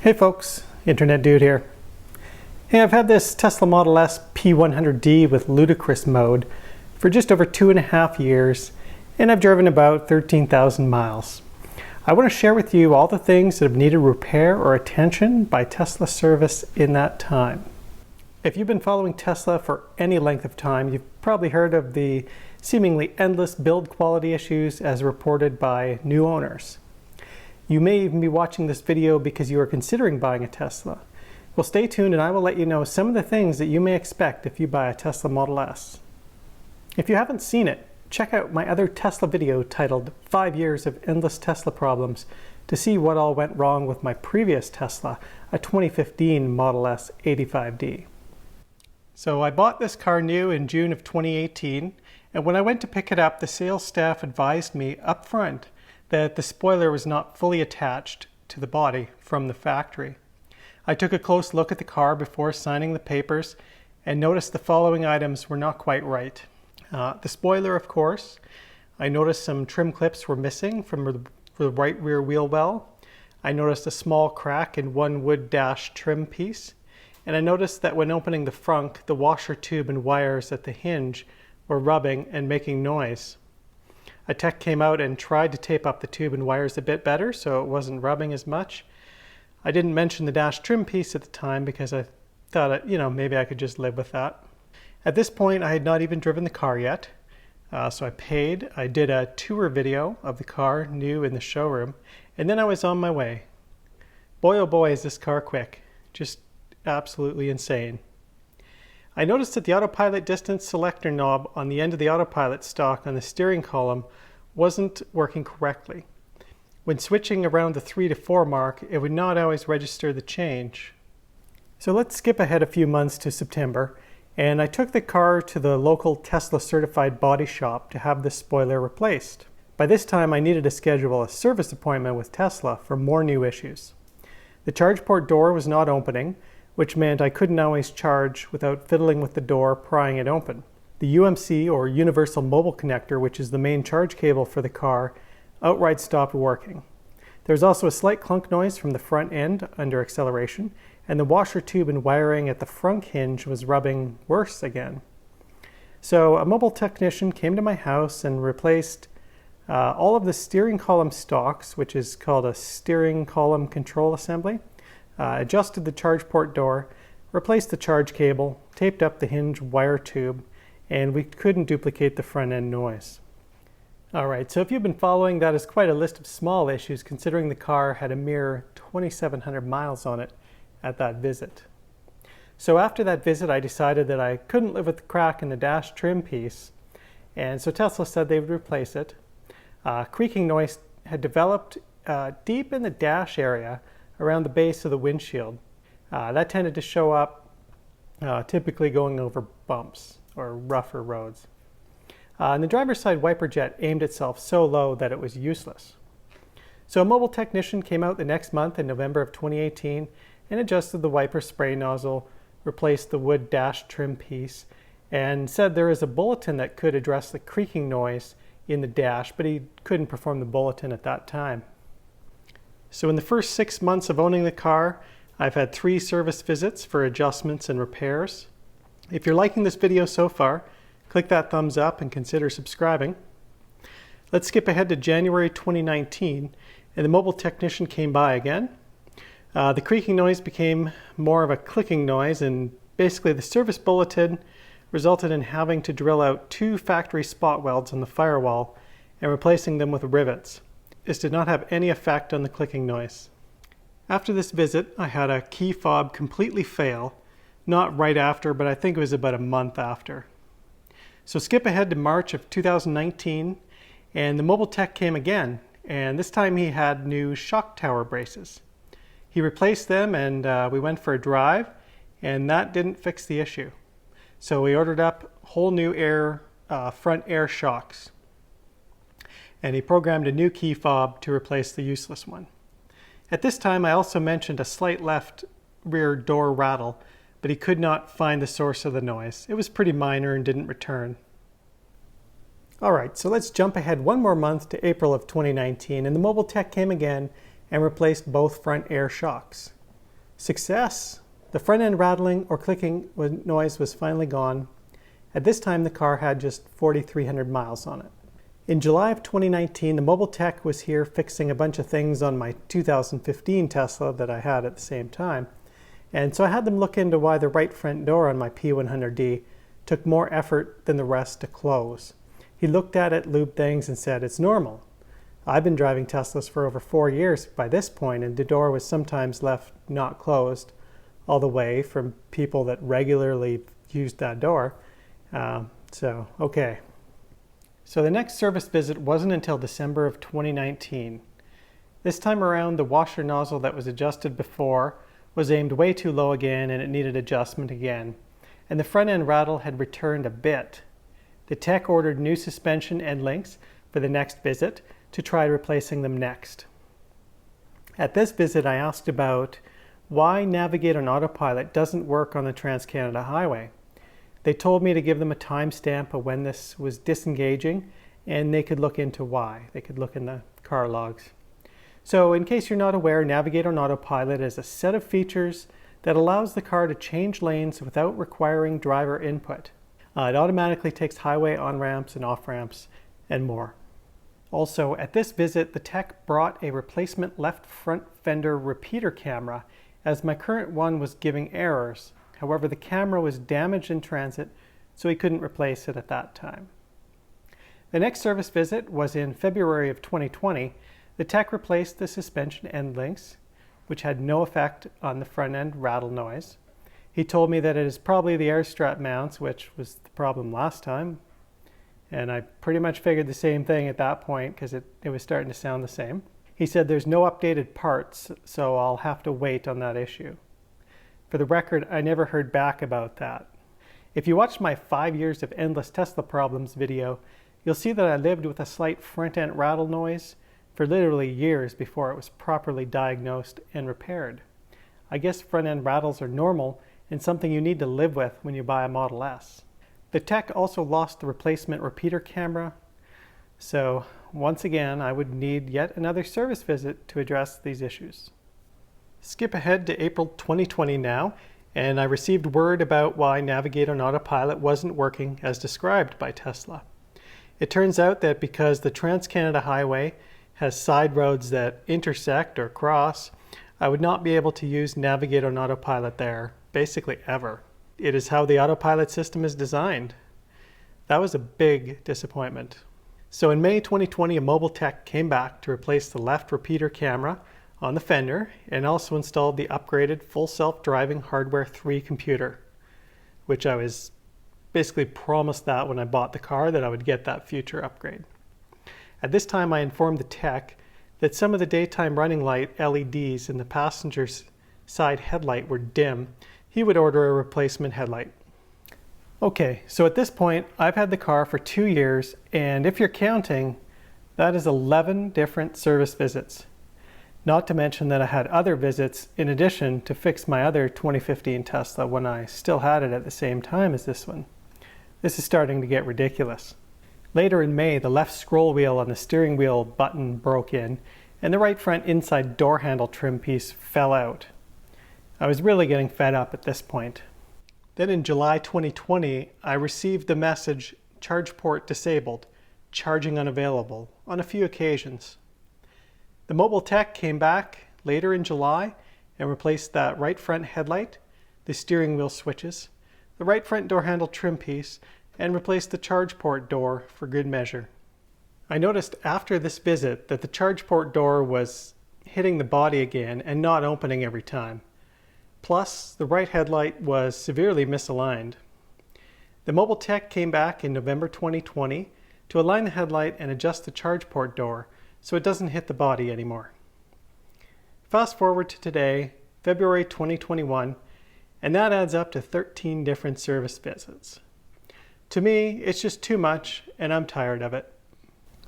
Hey folks, Internet Dude here. Hey, I've had this Tesla Model S P100D with ludicrous mode for just over 2.5 years, and I've driven about 13,000 miles. I want to share with you all the things that have needed repair or attention by Tesla service in that time. If you've been following Tesla for any length of time, you've probably heard of the seemingly endless build quality issues as reported by new owners. You may even be watching this video because you are considering buying a Tesla. Well, stay tuned and I will let you know some of the things that you may expect if you buy a Tesla Model S. If you haven't seen it, check out my other Tesla video titled 5 Years of Endless Tesla Problems to see what all went wrong with my previous Tesla, a 2015 Model S 85D. So I bought this car new in June of 2018, and when I went to pick it up, the sales staff advised me up front that the spoiler was not fully attached to the body from the factory. I took a close look at the car before signing the papers and noticed the following items were not quite right. The spoiler, of course. I noticed some trim clips were missing from the right rear wheel well. I noticed a small crack in one wood dash trim piece. And I noticed that when opening the frunk, the washer tube and wires at the hinge were rubbing and making noise. A tech came out and tried to tape up the tube and wires a bit better so it wasn't rubbing as much. I didn't mention the dash trim piece at the time because I thought, maybe I could just live with that. At this point, I had not even driven the car yet, so I paid. I did a tour video of the car, new in the showroom, and then I was on my way. Boy, oh boy, is this car quick. Just absolutely insane. I noticed that the autopilot distance selector knob on the end of the autopilot stalk on the steering column wasn't working correctly. When switching around the 3 to 4 mark, it would not always register the change. So let's skip ahead a few months to September, and I took the car to the local Tesla certified body shop to have the spoiler replaced. By this time, I needed to schedule a service appointment with Tesla for more new issues. The charge port door was not opening, which meant I couldn't always charge without fiddling with the door, prying it open. The UMC, or Universal Mobile Connector, which is the main charge cable for the car, outright stopped working. There was also a slight clunk noise from the front end under acceleration, and the washer tube and wiring at the front hinge was rubbing worse again. So a mobile technician came to my house and replaced all of the steering column stalks, which is called a steering column control assembly, adjusted the charge port door, replaced the charge cable, taped up the hinge wire tube, and we couldn't duplicate the front end noise. Alright, so if you've been following, that is quite a list of small issues considering the car had a mere 2,700 miles on it at that visit. So after that visit, I decided that I couldn't live with the crack in the dash trim piece, and so Tesla said they would replace it. Creaking noise had developed deep in the dash area around the base of the windshield. That tended to show up typically going over bumps or rougher roads. And the driver's side wiper jet aimed itself so low that it was useless. So a mobile technician came out the next month in November of 2018 and adjusted the wiper spray nozzle, replaced the wood dash trim piece, and said there is a bulletin that could address the creaking noise in the dash, but he couldn't perform the bulletin at that time. So in the first 6 months of owning the car, I've had 3 service visits for adjustments and repairs. If you're liking this video so far, click that thumbs up and consider subscribing. Let's skip ahead to January 2019, and the mobile technician came by again. The creaking noise became more of a clicking noise, and basically the service bulletin resulted in having to drill out 2 factory spot welds on the firewall and replacing them with rivets. This did not have any effect on the clicking noise. After this visit, I had a key fob completely fail, not right after, but I think it was about a month after. So skip ahead to March of 2019, and the mobile tech came again, and this time he had new shock tower braces. He replaced them, and we went for a drive, and that didn't fix the issue. So we ordered up whole new front air shocks. And he programmed a new key fob to replace the useless one. At this time, I also mentioned a slight left rear door rattle, but he could not find the source of the noise. It was pretty minor and didn't return. Alright, so let's jump ahead one more month to April of 2019, and the mobile tech came again and replaced both front air shocks. Success! The front end rattling or clicking noise was finally gone. At this time, the car had just 4,300 miles on it. In July of 2019, the mobile tech was here fixing a bunch of things on my 2015 Tesla that I had at the same time. And so I had them look into why the right front door on my P100D took more effort than the rest to close. He looked at it, lubed things, and said, "It's normal. I've been driving Teslas for over 4 years by this point, and the door was sometimes left not closed all the way from people that regularly used that door." Okay. So the next service visit wasn't until December of 2019. This time around, the washer nozzle that was adjusted before was aimed way too low again, and it needed adjustment again. And the front end rattle had returned a bit. The tech ordered new suspension end links for the next visit to try replacing them next. At this visit, I asked about why Navigate on Autopilot doesn't work on the Trans-Canada Highway. They told me to give them a timestamp of when this was disengaging, and they could look into why. They could look in the car logs. So in case you're not aware, Navigate on Autopilot is a set of features that allows the car to change lanes without requiring driver input. It automatically takes highway on-ramps and off-ramps and more. Also, at this visit, the tech brought a replacement left front fender repeater camera, as my current one was giving errors. However, the camera was damaged in transit, so he couldn't replace it at that time. The next service visit was in February of 2020. The tech replaced the suspension end links, which had no effect on the front end rattle noise. He told me that it is probably the air strap mounts, which was the problem last time. And I pretty much figured the same thing at that point because it was starting to sound the same. He said there's no updated parts, so I'll have to wait on that issue. For the record, I never heard back about that. If you watched my 5 years of endless Tesla problems video, you'll see that I lived with a slight front end rattle noise for literally years before it was properly diagnosed and repaired. I guess front end rattles are normal and something you need to live with when you buy a Model S. The tech also lost the replacement repeater camera, so once again I would need yet another service visit to address these issues. Skip ahead to April 2020 now, and I received word about why Navigate on Autopilot wasn't working as described by Tesla. It turns out that because the Trans-Canada Highway has side roads that intersect or cross, I would not be able to use Navigate on Autopilot there, basically ever. It is how the autopilot system is designed. That was a big disappointment. So in May 2020, a mobile tech came back to replace the left repeater camera on the fender and also installed the upgraded full self-driving Hardware 3 computer, which I was basically promised that when I bought the car that I would get that future upgrade. At this time, I informed the tech that some of the daytime running light LEDs in the passenger's side headlight were dim. He would order a replacement headlight. Okay, so at this point, I've had the car for 2 years, and if you're counting, that is 11 different service visits. Not to mention that I had other visits in addition to fix my other 2015 Tesla when I still had it at the same time as this one. This is starting to get ridiculous. Later in May, the left scroll wheel on the steering wheel button broke in, and the right front inside door handle trim piece fell out. I was really getting fed up at this point. Then in July 2020, I received the message, "Charge port disabled, charging unavailable," on a few occasions. The mobile tech came back later in July and replaced that right front headlight, the steering wheel switches, the right front door handle trim piece, and replaced the charge port door for good measure. I noticed after this visit that the charge port door was hitting the body again and not opening every time. Plus, the right headlight was severely misaligned. The mobile tech came back in November 2020 to align the headlight and adjust the charge port door so it doesn't hit the body anymore. Fast forward to today, February 2021, and that adds up to 13 different service visits. To me, it's just too much, and I'm tired of it.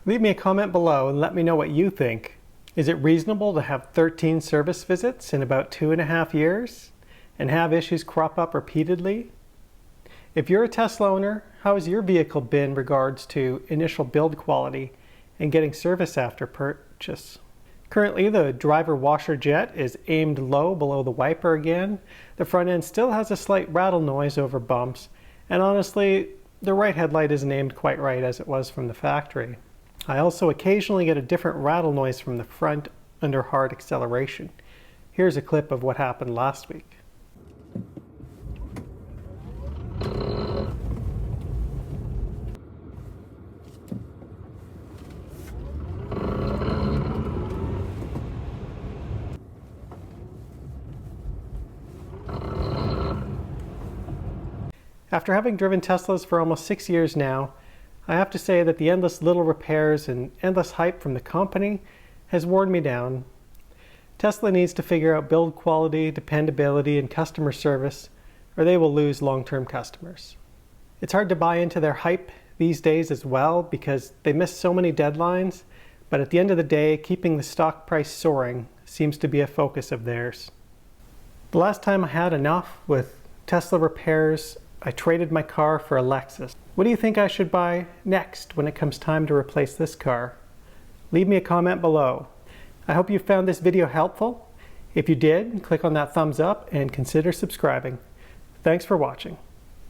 Leave me a comment below and let me know what you think. Is it reasonable to have 13 service visits in about 2.5 years and have issues crop up repeatedly? If you're a Tesla owner, how has your vehicle been in regards to initial build quality and getting service after purchase? Currently, the driver washer jet is aimed low below the wiper again. The front end still has a slight rattle noise over bumps, and honestly, the right headlight isn't aimed quite right as it was from the factory. I also occasionally get a different rattle noise from the front under hard acceleration. Here's a clip of what happened last week. After having driven Teslas for almost 6 years now, I have to say that the endless little repairs and endless hype from the company has worn me down. Tesla needs to figure out build quality, dependability, and customer service, or they will lose long-term customers. It's hard to buy into their hype these days as well because they miss so many deadlines, but at the end of the day, keeping the stock price soaring seems to be a focus of theirs. The last time I had enough with Tesla repairs, I traded my car for a Lexus. What do you think I should buy next when it comes time to replace this car? Leave me a comment below. I hope you found this video helpful. If you did, click on that thumbs up and consider subscribing. Thanks for watching.